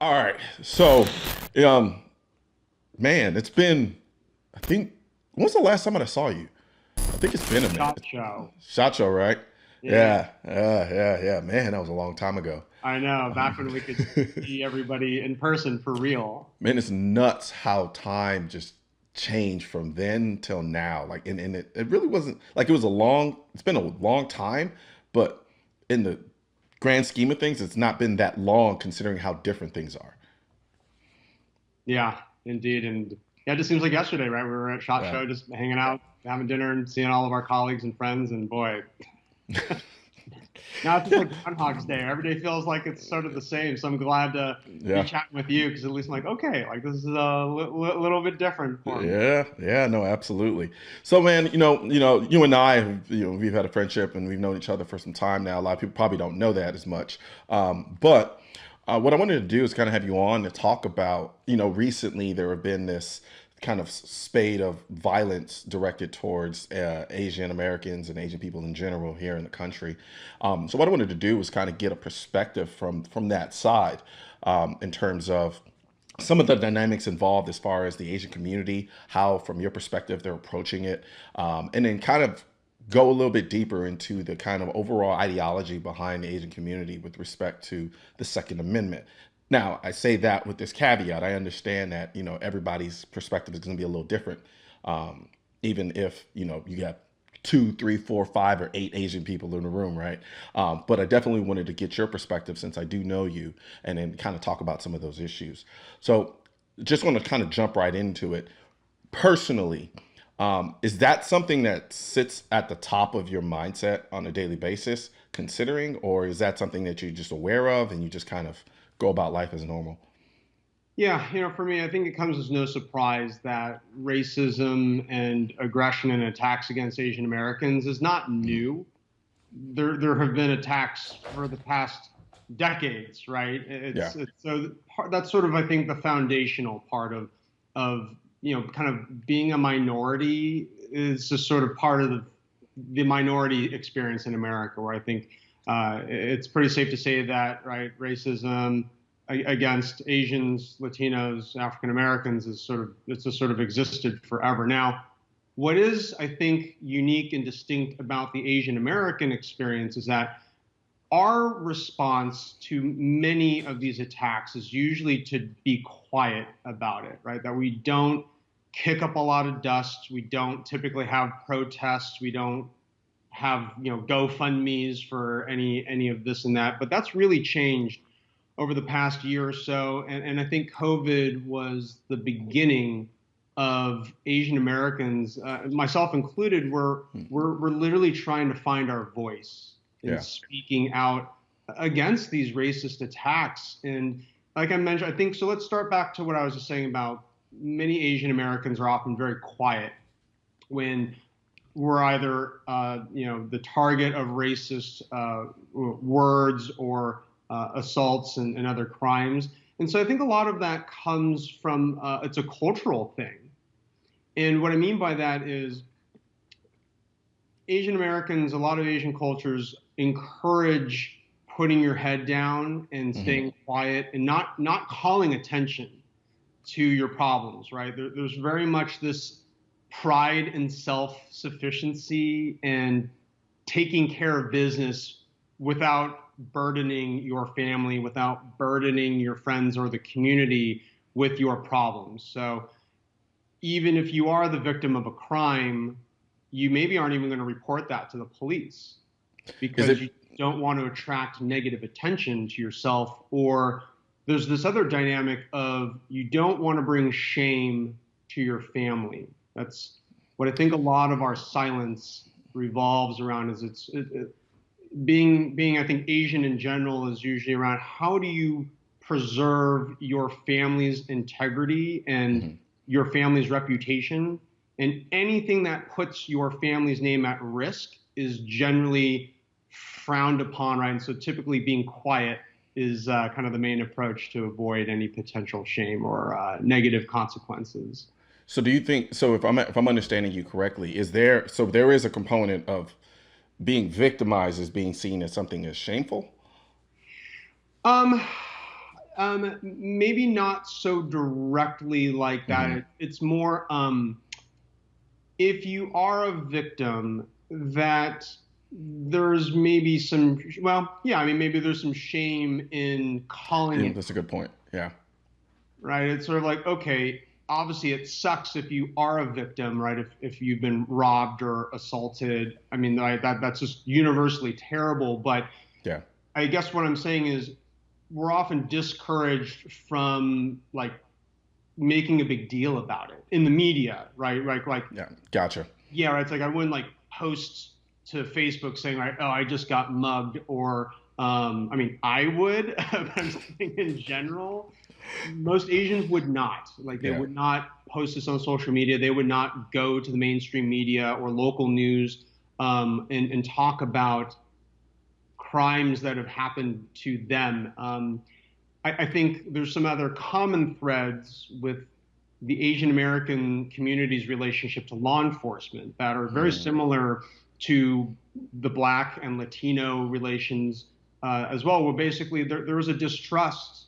All right. So, um, man, it's been, I think, when's the last time I saw you? I think it's been a Shot minute. show. Shot show, right? Yeah, Yeah. Man, that was a long time ago. I know. Back Um, when we could see everybody in person for real. man, it's nuts how time just changed from then till now. Like, and it really wasn't like it's been a long time, but in the grand scheme of things, it's not been that long considering how different things are. Yeah, indeed. And yeah, it just seems like yesterday, right? We were at Shot Yeah. Show just hanging out, having dinner and seeing all of our colleagues and friends. And boy, now it's just Yeah. like Groundhog's Day. Every day feels like it's sort of the same. So I'm glad to be Yeah. chatting with you because at least I'm like, okay, like this is a little bit different for me. No, absolutely. So, man, you and I, we've had a friendship and we've known each other for some time now. A lot of people probably don't know that as much, but what I wanted to do is kind of have you on to talk about, recently there have been this kind of spate of violence directed towards Asian Americans and Asian people in general here in the country. So, what I wanted to do was kind of get a perspective from that side, in terms of some of the dynamics involved as far as the Asian community, how, from your perspective, they're approaching it, and then kind of go a little bit deeper into the kind of overall ideology behind the Asian community with respect to the Second Amendment. Now, I say that with this caveat. I understand that everybody's perspective is going to be a little different, even if you got two, three, four, five, or eight Asian people in the room, right? But I definitely wanted to get your perspective since I do know you, and then kind of talk about some of those issues. So, just want to kind of jump right into it. Personally, is that something that sits at the top of your mindset on a daily basis, considering, or is that something that you're just aware of and you just kind of go about life as normal? Yeah, for me, I think it comes as no surprise that racism and aggression and attacks against Asian Americans is not Mhm. new. There have been attacks for the past decades, right? Yeah, It's so that's sort of I think the foundational part of kind of being a minority is just sort of part of the minority experience in America, where I think it's pretty safe to say that right racism against Asians, Latinos, African Americans is it's a sort of existed forever. Now, what is, I think, unique and distinct about the Asian American experience is that our response to many of these attacks is usually to be quiet about it, right? That we don't kick up a lot of dust. We don't typically have protests. We don't have, GoFundMe's for any of this and that. But that's really changed over the past year or so. And I think COVID was the beginning of Asian Americans, myself included, we're literally trying to find our voice in yeah, speaking out against these racist attacks. And like I mentioned, I think so. Let's start back to what I was just saying about many Asian Americans are often very quiet when we're either the target of racist words or assaults and other crimes. And so I think a lot of that comes from it's a cultural thing. And what I mean by that is Asian Americans, a lot of Asian cultures encourage putting your head down and hmm staying quiet and not calling attention to your problems, right? There's very much this pride and self-sufficiency and taking care of business without burdening your family, without burdening your friends or the community with your problems. So even if you are the victim of a crime, you maybe aren't even going to report that to the police is because it? you don't want to attract negative attention to yourself. Or there's this other dynamic of you don't want to bring shame to your family. That's what I think a lot of our silence revolves around is being I think Asian in general is usually around how do you preserve your family's integrity and Mhm. your family's reputation, and anything that puts your family's name at risk is generally frowned upon, right? And so typically being quiet is kind of the main approach to avoid any potential shame or negative consequences. So do you think so? If I'm understanding you correctly, there is a component of being victimized as being seen as something as shameful? Um, Maybe not so directly like that. Hmm. It's more if you are a victim, that there's maybe some, well, yeah, I mean, maybe there's some shame in calling Yeah, it, that's a good point. Yeah. right? It's sort of like, okay, obviously it sucks if you are a victim, right? If you've been robbed or assaulted. I mean, that's just universally terrible. But Yeah. I guess what I'm saying is we're often discouraged from like making a big deal about it in the media, right? Like, Yeah. Gotcha. yeah, right. It's like I wouldn't like post to Facebook saying like, "Oh, I just got mugged," or I mean, I would, but I'm saying in general, most Asians would not. Like, they Yeah. would not post this on social media. They would not go to the mainstream media or local news and talk about crimes that have happened to them. I think there's some other common threads with the Asian American community's relationship to law enforcement that are very Mm. similar to the Black and Latino relations as well, where basically there was a distrust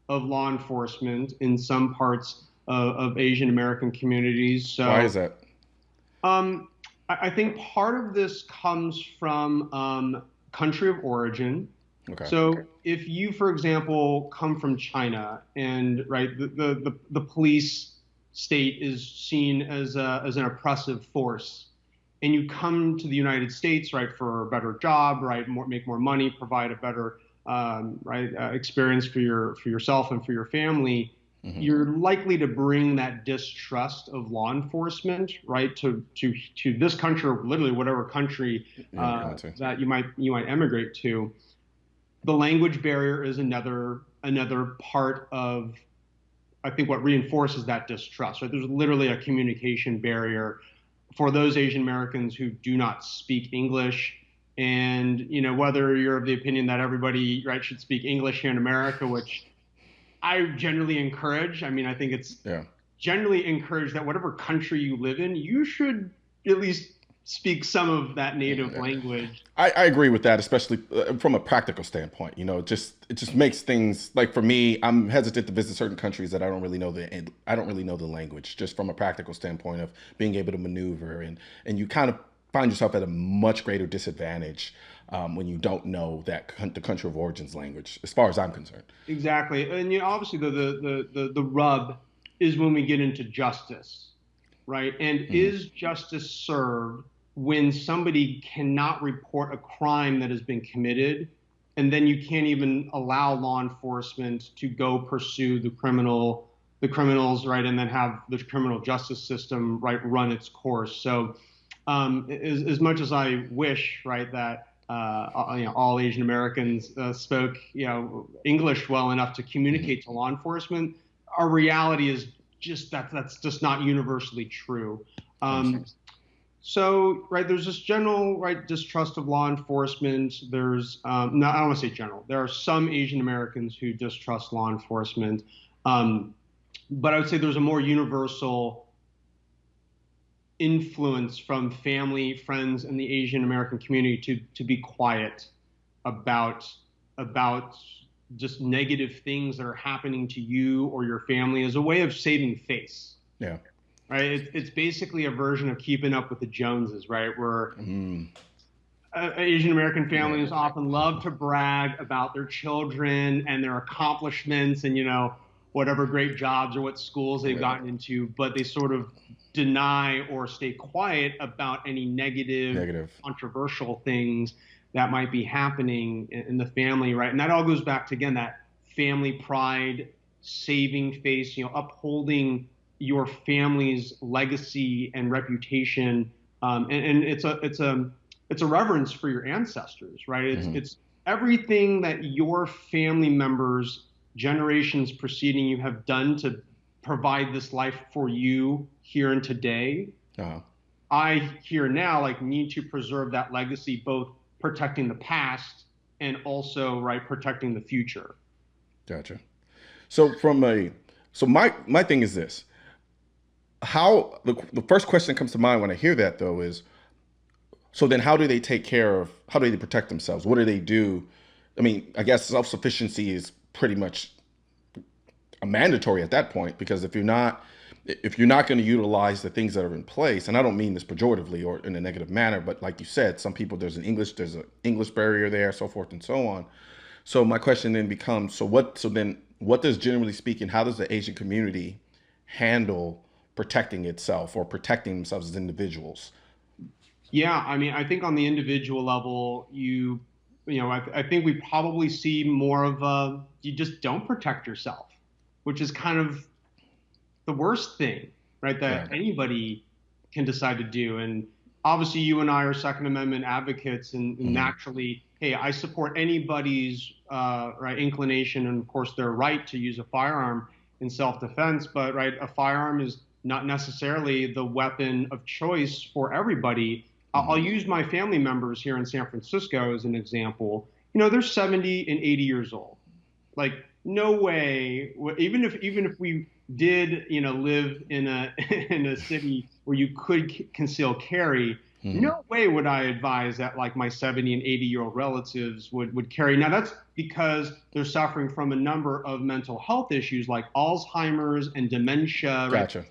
of law enforcement in some parts of Asian American communities. Why is So that? um, I think part of this comes from country of origin. Okay. So if you, for example, come from China and right, the police state is seen as an oppressive force, and you come to the United States, right, for a better job, right, make more money, provide a better experience for yourself and for your family, Hmm. you're likely to bring that distrust of law enforcement, right, to this country or literally whatever country Yeah, going to. that you might emigrate to. The language barrier is another part of, I think, what reinforces that distrust. Right, there's literally a communication barrier for those Asian Americans who do not speak English. And whether you're of the opinion that everybody, right, should speak English here in America, which I generally encourage. I mean, I think it's Yeah. generally encouraged that whatever country you live in, you should at least speak some of that native language. I agree with that, especially from a practical standpoint. It just makes things like for me, I'm hesitant to visit certain countries that I don't really know the language. Just from a practical standpoint of being able to maneuver, and you kind of find yourself at a much greater disadvantage when you don't know the country of origin's language, as far as I'm concerned. Exactly. And obviously the rub is when we get into justice, right? And Hmm. is justice served when somebody cannot report a crime that has been committed, and then you can't even allow law enforcement to go pursue the criminals, right? And then have the criminal justice system, right, run its course. So as much as I wish, right, that all Asian Americans spoke, English well enough to Hmm. communicate to law enforcement, our reality is just that's just not universally true. I Um, understand. so, right, there's this general, right, distrust of law enforcement. There's, no, I don't want to say general. There are some Asian Americans who distrust law enforcement. Um, but I would say there's a more universal influence from family, friends, and the Asian American community to be quiet about about just negative things that are happening to you or your family as a way of saving face. Yeah. Right? It's basically a version of keeping up with the Joneses, right? Where Mm. Asian American Yeah. families often love to brag about their children and their accomplishments and whatever great jobs or what schools they've Yeah. gotten into, but they sort of deny or stay quiet about any negative, Negative. controversial things that might be happening in the family, right? And that all goes back to, again, that family pride, saving face, upholding your family's legacy and reputation, and it's a reverence for your ancestors, right? It's Hmm. it's everything that your family members, generations preceding you, have done to provide this life for you here and today. Uh-huh. I here now like need to preserve that legacy, both protecting the past and also, right, protecting the future. Gotcha. So from a so my thing is this. The first question that comes to mind when I hear that though is, so then how do they protect themselves? What do they do? I mean, I guess self-sufficiency is pretty much mandatory at that point, because if you're not going to utilize the things that are in place, and I don't mean this pejoratively or in a negative manner, but like you said, some people there's an English barrier there, so forth and so on. So my question then becomes, what does, generally speaking, how does the Asian community handle protecting itself or protecting themselves as individuals? Yeah, I mean, I think on the individual level, I think we probably see more of you just don't protect yourself, which is kind of the worst thing, right? That Right. anybody can decide to do. And obviously, you and I are Second Amendment advocates, and Hmm. naturally, hey, I support anybody's right inclination and, of course, their right to use a firearm in self-defense. But right, a firearm is not necessarily the weapon of choice for everybody. I'll Hmm. use my family members here in San Francisco as an example. They're 70 and 80 years old. Like, no way, even if we did, live in a in a city where you could conceal carry, Hmm. no way would I advise that like my 70 and 80-year-old relatives would carry. Now that's because they're suffering from a number of mental health issues like Alzheimer's and dementia, right? Gotcha.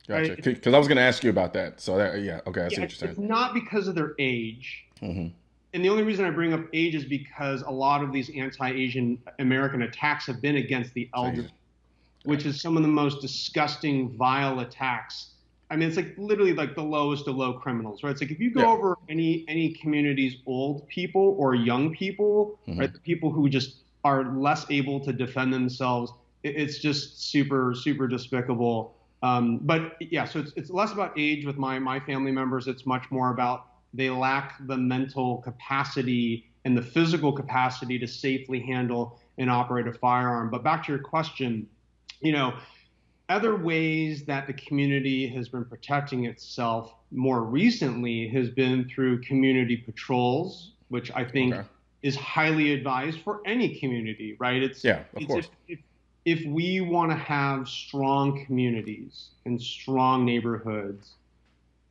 Gotcha. Right? Because I was going to ask you about that. So yeah, okay, I see Yeah, what you're it's saying. not because of their age. Hmm. And the only reason I bring up age is because a lot of these anti-Asian American attacks have been against the So elderly, yeah. which is some of the most disgusting, vile attacks. I mean, it's like literally like the lowest of low criminals, right? It's like if you Yeah. go over any community's old people or young people, Hmm. right, the people who just are less able to defend themselves, it's just super, super despicable. But yeah, so it's less about age with my family members. It's much more about they lack the mental capacity and the physical capacity to safely handle and operate a firearm. But back to your question, you know, other ways that the community has been protecting itself more recently has been through community patrols, which I Okay. think is highly advised for any community, right? Yeah, of It's course. if we want to have strong communities and strong neighborhoods,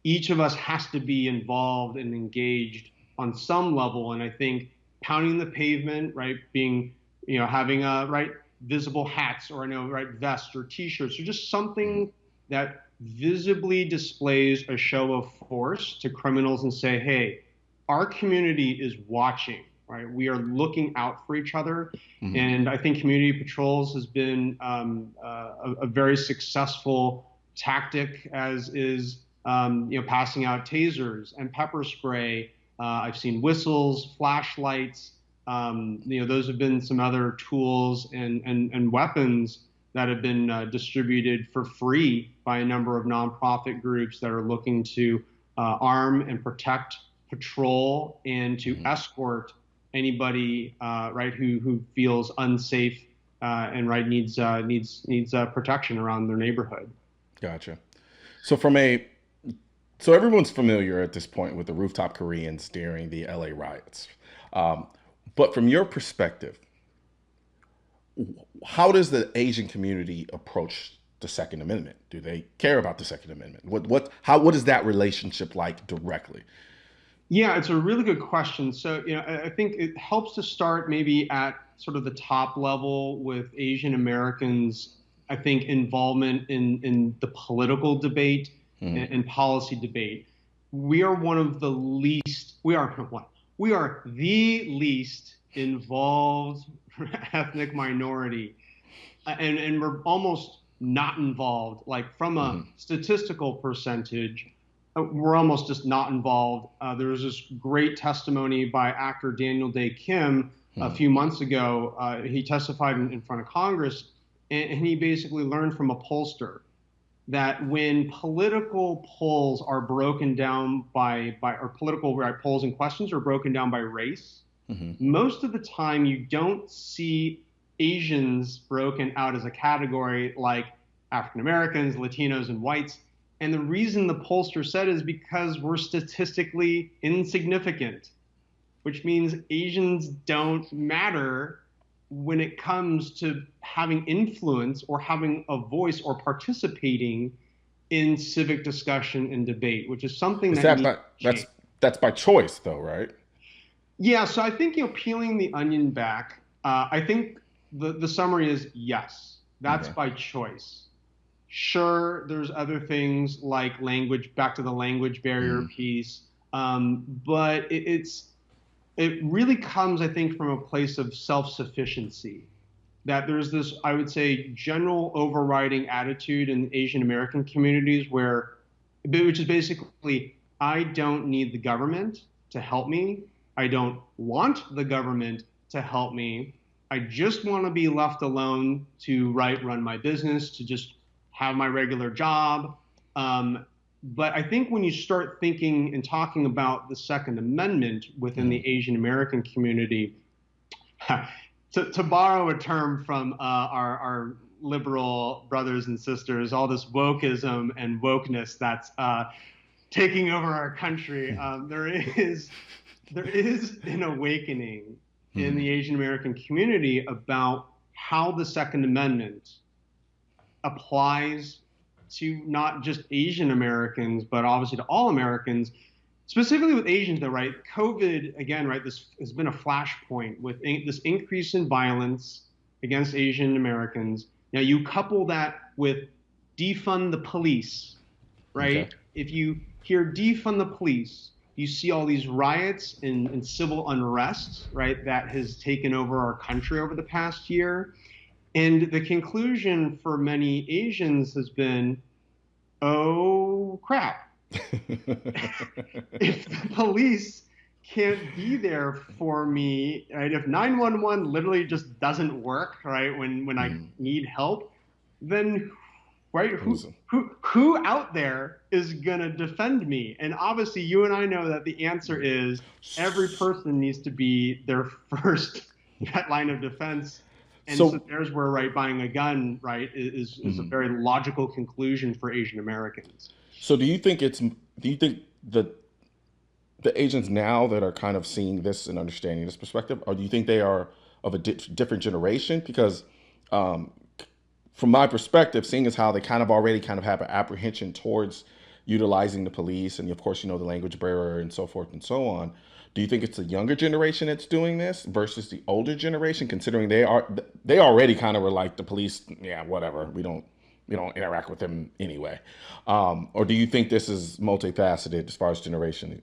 each of us has to be involved and engaged on some level. And I think pounding the pavement, right, being, having right visible hats or I know right vests or T-shirts or just Hmm. something that visibly displays a show of force to criminals and say, hey, our community is watching, right? We are looking out for each other. Hmm. And I think community patrols has been a very successful tactic, as is passing out tasers and pepper spray. I've seen whistles, flashlights. Those have been some other tools and weapons that have been distributed for free by a number of nonprofit groups that are looking to arm and protect, patrol, and to Hmm. escort anybody right who feels unsafe and right needs protection around their neighborhood. Gotcha. So from a so everyone's familiar at this point with the rooftop Koreans during the LA riots. Um, but from your perspective, how does the Asian community approach the Second Amendment? Do they care about the Second Amendment? What is that relationship like directly? Yeah, it's a really good question. So, I think it helps to start maybe at sort of the top level with Asian Americans, I think, involvement in the political debate Hmm. and policy debate. We are one of the least, we are one, we are the least involved ethnic minority and we're almost not involved. Like from a Hmm. statistical percentage, we're almost just not involved. There was this great testimony by actor Daniel Day Kim a Hmm. few months ago. He testified in front of Congress, and he basically learned from a pollster that when political polls are broken down by or political right, polls and questions are broken down by race, Hmm. most of the time you don't see Asians broken out as a category like African Americans, Latinos, and whites. And the reason the pollster said is because we're statistically insignificant, which means Asians don't matter when it comes to having influence or having a voice or participating in civic discussion and debate, which is something Is that that needs by to change. that's by choice though, right? Yeah, so I think peeling the onion back. I think the summary is yes. That's Okay. by choice. Sure, there's other things like language, back to the language barrier Mm, piece, but it really comes, I think, from a place of self-sufficiency. That there's this, I would say, general overriding attitude in Asian American communities which is basically, I don't need the government to help me. I don't want the government to help me. I just want to be left alone to run my business, to just have my regular job. But I think when you start thinking and talking about the Second Amendment within mm, the Asian American community, to borrow a term from our liberal brothers and sisters, all this wokeism and wokeness that's taking over our country, there is an awakening in mm. the Asian American community about how the Second Amendment applies to not just Asian Americans, but obviously to all Americans, specifically with Asians, though, right? COVID, again, right, this has been a flashpoint with this increase in violence against Asian Americans. Now, you couple that with defund the police, Okay. right? If you hear defund the police, you see all these riots and civil unrest, right, that has taken over our country over the past year. And the conclusion for many Asians has been, oh crap, if the police can't be there for me, right? If 911 literally just doesn't work, right, when I Mm. need help, then right, Who's who out there is gonna defend me? And obviously, you and I know that the answer is every person needs to be their first line of defense. And so so? there's where, right, buying a gun, right, is a Mhm. very logical conclusion for Asian Americans. So do you think the Asians now that are kind of seeing this and understanding this perspective, or do you think they are of a different generation? Because um, from my perspective, seeing as how they kind of already kind of have an apprehension towards utilizing the police, and of course, the language barrier and so forth and so on. Do you think it's the younger generation that's doing this versus the older generation, considering they already kind of were like the police, yeah, whatever, we don't interact with them anyway, or do you think this is multifaceted as far as generation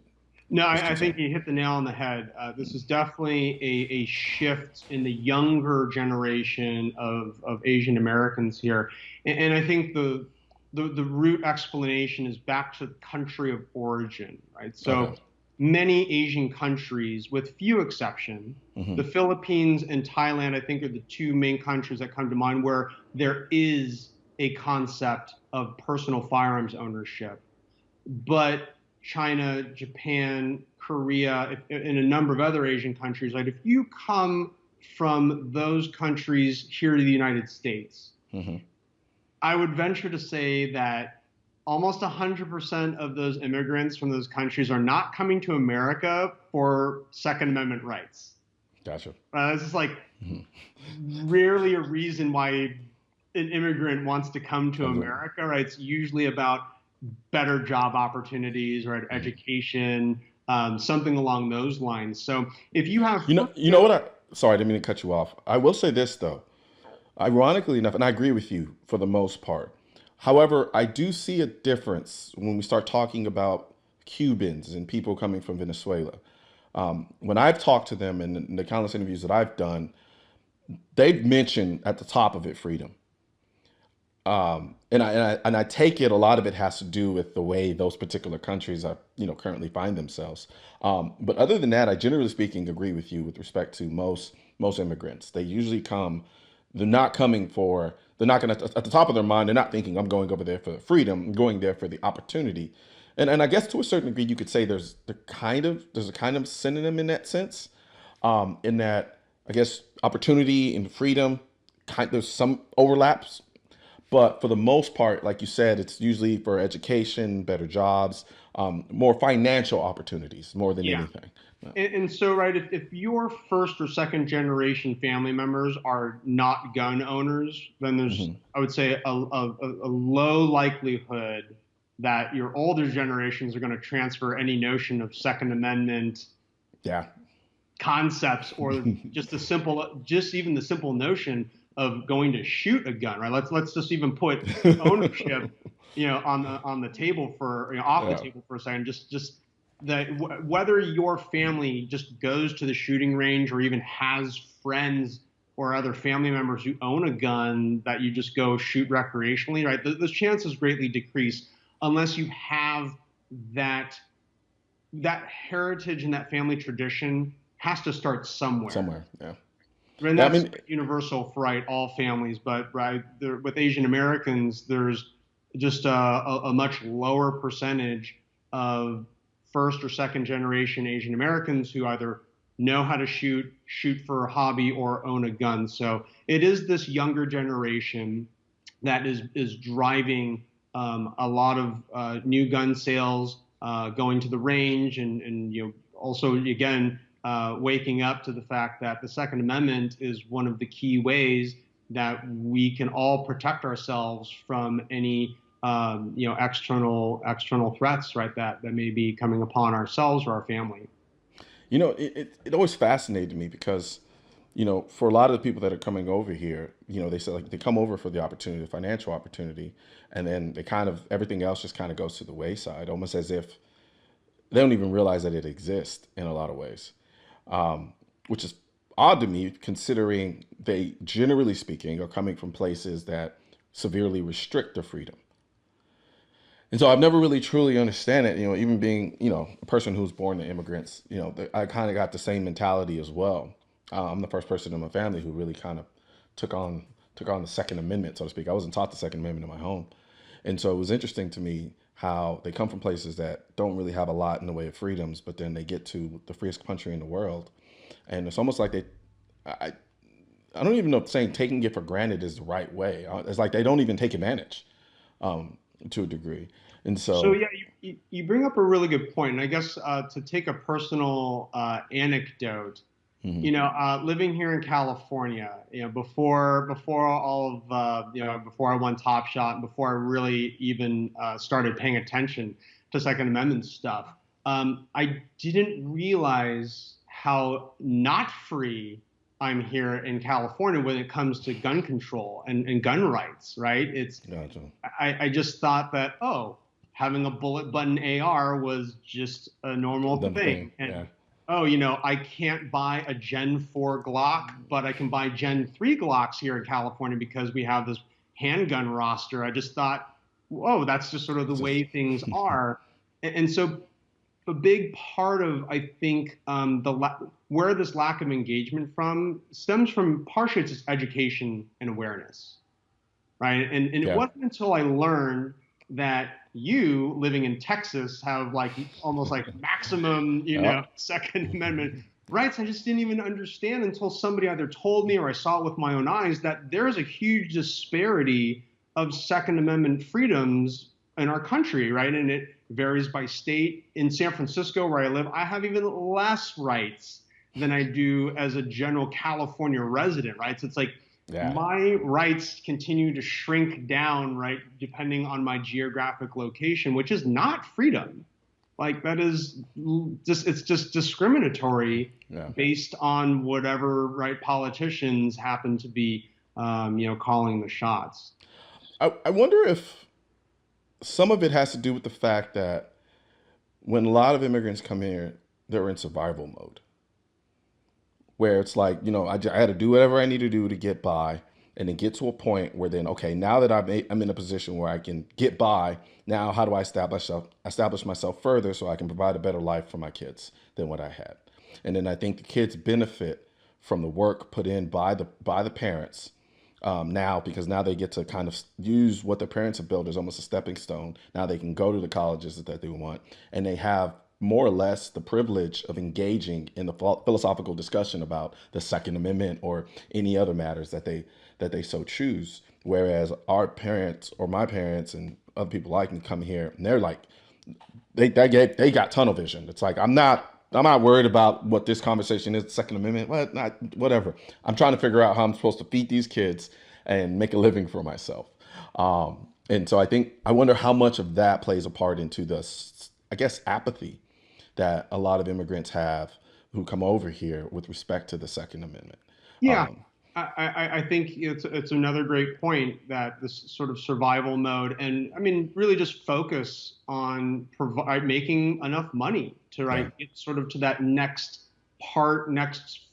No, is I concerned? think you hit the nail on the head. This is definitely a shift in the younger generation of Asian Americans here. And I think the root explanation is back to country of origin, right? Okay. So many Asian countries, with few exception, Hmm. the Philippines and Thailand, I think, are the two main countries that come to mind where there is a concept of personal firearms ownership. But China, Japan, Korea, and a number of other Asian countries, right? If you come from those countries here to the United States, Hmm. I would venture to say that almost 100% of those immigrants from those countries are not coming to America for Second Amendment rights. Gotcha. This is like Hmm. rarely a reason why an immigrant wants to come to Comes up. America, right? It's usually about better job opportunities, right? Mhm. Education, something along those lines. So if you have, You know what? Sorry, I didn't mean to cut you off. I will say this though. Ironically enough, and I agree with you for the most part. However, I do see a difference when we start talking about Cubans and people coming from Venezuela. When I've talked to them in the countless interviews that I've done, they've mentioned at the top of it freedom. And I take it a lot of it has to do with the way those particular countries are currently find themselves. But other than that, I generally speaking agree with you with respect to most immigrants. They usually come. They're not coming for. They're not going to at the top of their mind. They're not thinking I'm going over there for the freedom. I'm going there for the opportunity. And I guess to a certain degree, you could say there's a kind of synonym in that sense. In that I guess opportunity and freedom, there's some overlaps, but for the most part, like you said, it's usually for education, better jobs, more financial opportunities more than yeah. anything. No. And so, right, if your first or second generation family members are not gun owners, then there's, Hmm. I would say, a low likelihood that your older generations are going to transfer any notion of Second Amendment Yeah. concepts or just even the simple notion of going to shoot a gun, right? Let's just even put ownership, on the table for, off the Yeah. table for a second. Just that whether your family just goes to the shooting range or even has friends or other family members who own a gun that you just go shoot recreationally, right? Those chances greatly decrease unless you have that that heritage and that family tradition has to start somewhere. Somewhere. Yeah. And Yeah. I that's mean, universal for, right, all families, but right there, with Asian Americans, there's just a much lower percentage of first or second generation Asian Americans who either know how to shoot for a hobby, or own a gun. So it is this younger generation that is driving a lot of new gun sales, going to the range, and also again waking up to the fact that the Second Amendment is one of the key ways that we can all protect ourselves from any external threats, right, that may be coming upon ourselves or our family. it always fascinated me because, for a lot of the people that are coming over here, they say like they come over for the opportunity, the financial opportunity, and then they kind of everything else just kind of goes to the wayside, almost as if they don't even realize that it exists in a lot of ways, which is odd to me considering they, generally speaking, are coming from places that severely restrict their freedom. And so I've never really truly understand it, even being, a person who's born to immigrants, I kind of got the same mentality as well. I'm the first person in my family who really kind of took on took on the Second Amendment, so to speak. I wasn't taught the Second Amendment in my home. And so it was interesting to me how they come from places that don't really have a lot in the way of freedoms, but then they get to the freest country in the world. And it's almost like I, I don't even know if saying taking it for granted is the right way. It's like they don't even take advantage, to a degree. And So so, yeah, you bring up a really good point, and I guess to take a personal anecdote, mhm. living here in California, before all of before I won Top Shot, and before I really even started paying attention to Second Amendment stuff, I didn't realize how not free I'm here in California when it comes to gun control and gun rights. Right? Gotcha. I just thought that, oh, having a bullet button AR was just a normal Another thing. thing. And Yeah. oh, I can't buy a Gen 4 Glock, but I can buy Gen 3 Glocks here in California because we have this handgun roster. I just thought, whoa, that's just sort of the It's just way things are. And so a big part of, I think, where this lack of engagement from stems from partially it's just education and awareness, right? And it yeah. wasn't until I learned that you, living in Texas, have like almost like maximum, Yep. Second Amendment rights. I just didn't even understand until somebody either told me or I saw it with my own eyes that there is a huge disparity of Second Amendment freedoms in our country, right? And it varies by state. In San Francisco, where I live, I have even less rights than I do as a general California resident, right? So it's like Yeah. my rights continue to shrink down, right, depending on my geographic location, which is not freedom. Like that is just it's just discriminatory Yeah. based on whatever, right, politicians happen to be calling the shots. I wonder if some of it has to do with the fact that when a lot of immigrants come here, they're in survival mode, where it's like, I had to do whatever I need to do to get by. And then get to a point where then, okay, now that I'm in a position where I can get by, now how do I establish myself further so I can provide a better life for my kids than what I had? And then I think the kids benefit from the work put in by the parents, now, because now they get to kind of use what their parents have built as almost a stepping stone. Now they can go to the colleges that they want, and they have more or less the privilege of engaging in the philosophical discussion about the Second Amendment or any other matters that they so choose. Whereas our parents or my parents and other people like me come here and they're like, they got tunnel vision. It's like I'm not worried about what this conversation is, the Second Amendment, what not whatever. I'm trying to figure out how I'm supposed to feed these kids and make a living for myself. And so I wonder how much of that plays a part into this, I guess, apathy that a lot of immigrants have who come over here with respect to the Second Amendment. Yeah, Um, I think it's another great point that this sort of survival mode, and I mean, really just focus on making enough money to Yeah. get sort of to that next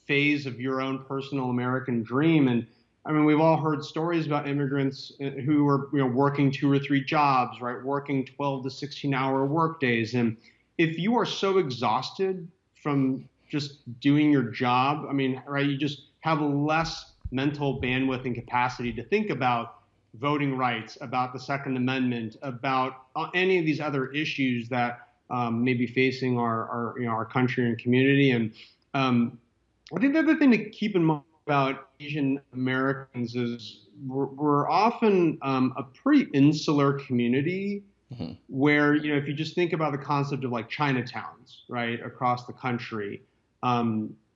phase of your own personal American dream. And I mean, we've all heard stories about immigrants who are working 2 or 3 jobs, right, working 12 to 16-hour work days, and if you are so exhausted from just doing your job, I mean, right, you just have less mental bandwidth and capacity to think about voting rights, about the Second Amendment, about any of these other issues that may be facing our country and community. And I think the other thing to keep in mind about Asian Americans is we're often a pretty insular community Hmm. where, if you just think about the concept of like Chinatowns, right, across the country, a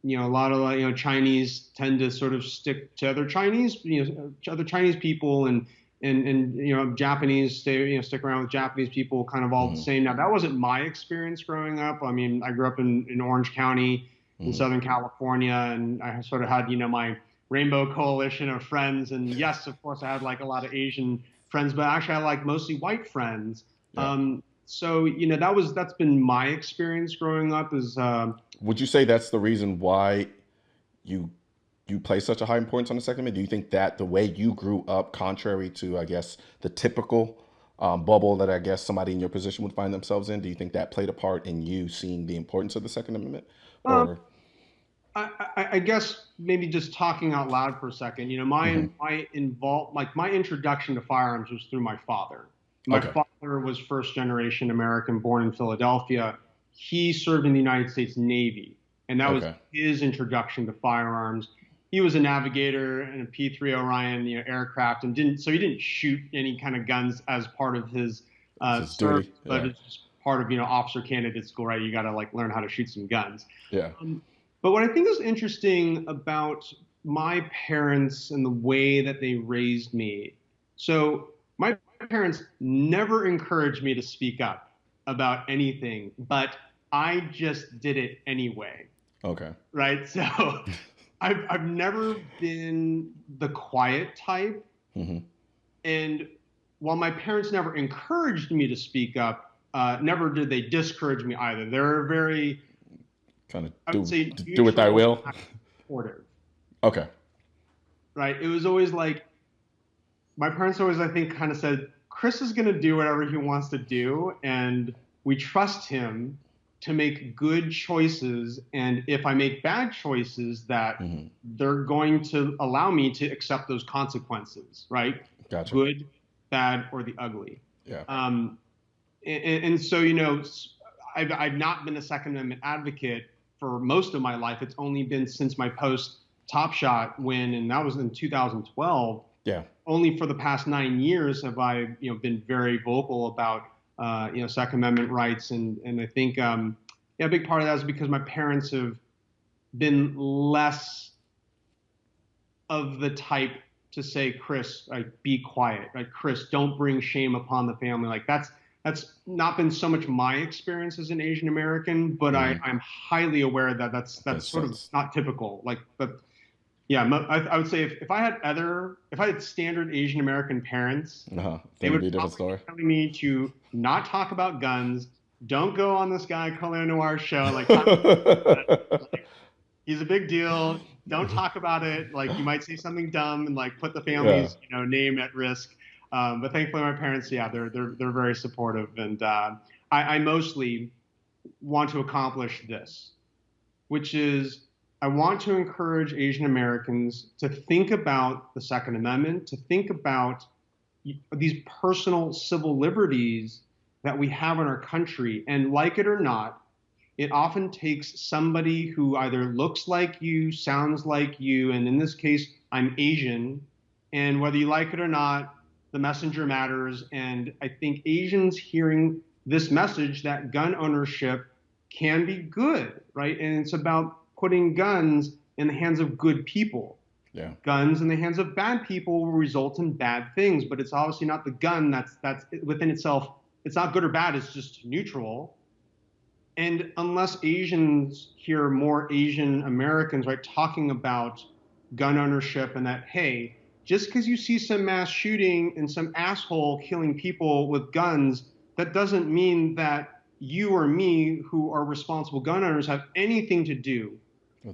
lot of Chinese tend to sort of stick to other Chinese people, and Japanese stick around with Japanese people, kind of all the Hmm. same. Now that wasn't my experience growing up. I mean, I grew up in Orange County in Hmm. Southern California, and I sort of had my rainbow coalition of friends. And yes, of course, I had like a lot of Asian friends, but actually I like mostly white friends. Yeah. So that's been my experience growing up. Is Would you say that's the reason why you you place such a high importance on the Second Amendment? Do you think that the way you grew up, contrary to, I guess, the typical bubble that I guess somebody in your position would find themselves in, do you think that played a part in you seeing the importance of the Second Amendment? um, Or I guess maybe just talking out loud for a second. Mhm. My introduction to firearms was through my father. My Okay, father was first generation American, born in Philadelphia. He served in the United States Navy, and that was okay, his introduction to firearms. He was a navigator in a P-3 Orion, aircraft, and he didn't shoot any kind of guns as part of his it's his service, duty. but Yeah, it's just part of officer candidate school, right? You got to like learn how to shoot some guns. yeah. Um, but what I think is interesting about my parents and the way that they raised me, so my parents never encouraged me to speak up about anything, but I just did it anyway, Okay. right? So I've never been the quiet type, Hmm. and while my parents never encouraged me to speak up, never did they discourage me either. They're very, Kind of I would say, do with thy neutral, will. not supportive, Okay. right? It was always like my parents always, I think, kind of said, Chris is going to do whatever he wants to do, and we trust him to make good choices. And if I make bad choices, that Hmm. they're going to allow me to accept those consequences, right? Gotcha. Good, bad, or the ugly. Yeah. Um, and so, I've not been a Second Amendment advocate for most of my life. It's only been since my post Top Shot win, and that was in 2012. Yeah. Only for the past 9 years have I, been very vocal about, Second Amendment rights, and I think, yeah, a big part of that is because my parents have been less of the type to say, Chris, like, be quiet, right? Chris, don't bring shame upon the family. Like that's not been so much my experience as an Asian American, but Hmm. I'm highly aware that that's sort of That's not typical. Like, but yeah, I would say if I had standard Asian American parents, they then it'd would be a different probably be story. telling me to not talk about guns, don't go on this guy Colion Noir show, like talk about it, like, he's a big deal. Don't talk about it. Like you might say something dumb and like put the Yeah. family's name at risk. But thankfully, my parents, yeah, they're very supportive, and I mostly want to accomplish this, which is I want to encourage Asian Americans to think about the Second Amendment, to think about these personal civil liberties that we have in our country, and like it or not, it often takes somebody who either looks like you, sounds like you, and in this case, I'm Asian. And whether you like it or not, the messenger matters. And I think Asians hearing this message that gun ownership can be good, right? And it's about putting guns in the hands of good people. Yeah. Guns in the hands of bad people will result in bad things, but it's obviously not the gun that's within itself. It's not good or bad. It's just neutral. And unless Asians hear more Asian Americans, right, talking about gun ownership, and that, hey, just because you see some mass shooting and some asshole killing people with guns, that doesn't mean that you or me, who are responsible gun owners, have anything to do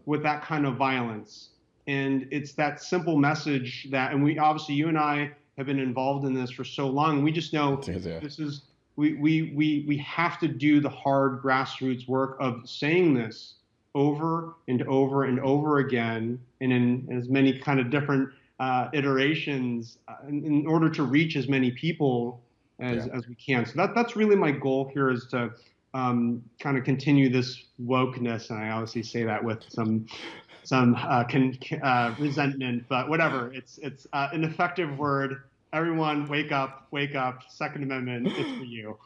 with that kind of violence. And it's that simple message that, and we obviously, you and I have been involved in this for so long. We just know this is, we have to do the hard grassroots work of saying this over and over and over again, and in as many kind of different iterations, in order to reach as many people as we can. So that's really my goal here, is to kind of continue this wokeness. And I obviously say that with some resentment, but whatever. It's an effective word. Everyone, wake up, wake up. Second Amendment, it's for you.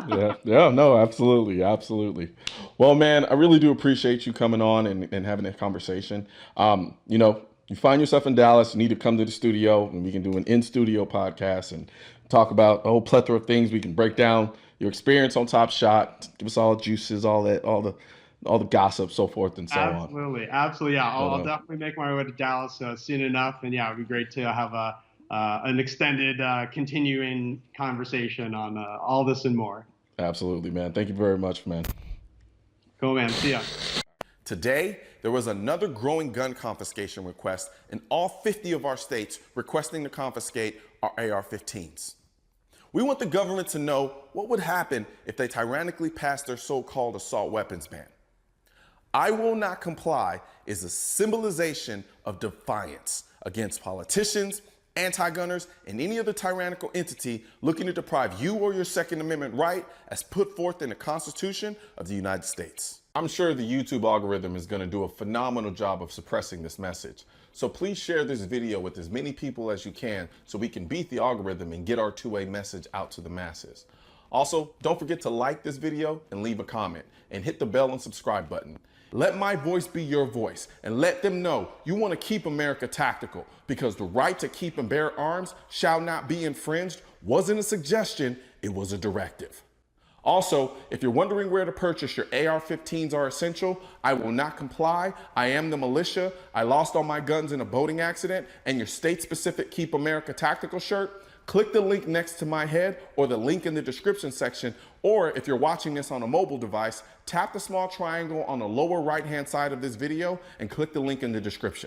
No, absolutely, absolutely. Well, man, I really do appreciate you coming on and having a conversation. You know, you find yourself in Dallas, you need to come to the studio, and we can do an in-studio podcast and talk about a whole plethora of things. We can break down your experience on Top Shot, give us all the juices, all the gossip, so forth and so on. Absolutely. Yeah, I'll definitely make my way to Dallas soon enough, and yeah, it'd be great to have an extended, continuing conversation on all this and more. Absolutely, man. Thank you very much, man. Cool, man. See ya. Today, there was another growing gun confiscation request in all 50 of our states requesting to confiscate our AR-15s. We want the government to know what would happen if they tyrannically passed their so-called assault weapons ban. I will not comply is a symbolization of defiance against politicians, anti-gunners, and any other tyrannical entity looking to deprive you or your Second Amendment right as put forth in the Constitution of the United States. I'm sure the YouTube algorithm is going to do a phenomenal job of suppressing this message. So please share this video with as many people as you can so we can beat the algorithm and get our two-way message out to the masses. Also, don't forget to like this video and leave a comment and hit the bell and subscribe button. Let my voice be your voice and let them know you want to keep America tactical, because the right to keep and bear arms shall not be infringed wasn't a suggestion, it was a directive. Also, if you're wondering where to purchase your AR-15s are essential, I will not comply, I am the militia, I lost all my guns in a boating accident, and your state-specific Keep America Tactical shirt, click the link next to my head or the link in the description section, or if you're watching this on a mobile device, tap the small triangle on the lower right-hand side of this video and click the link in the description.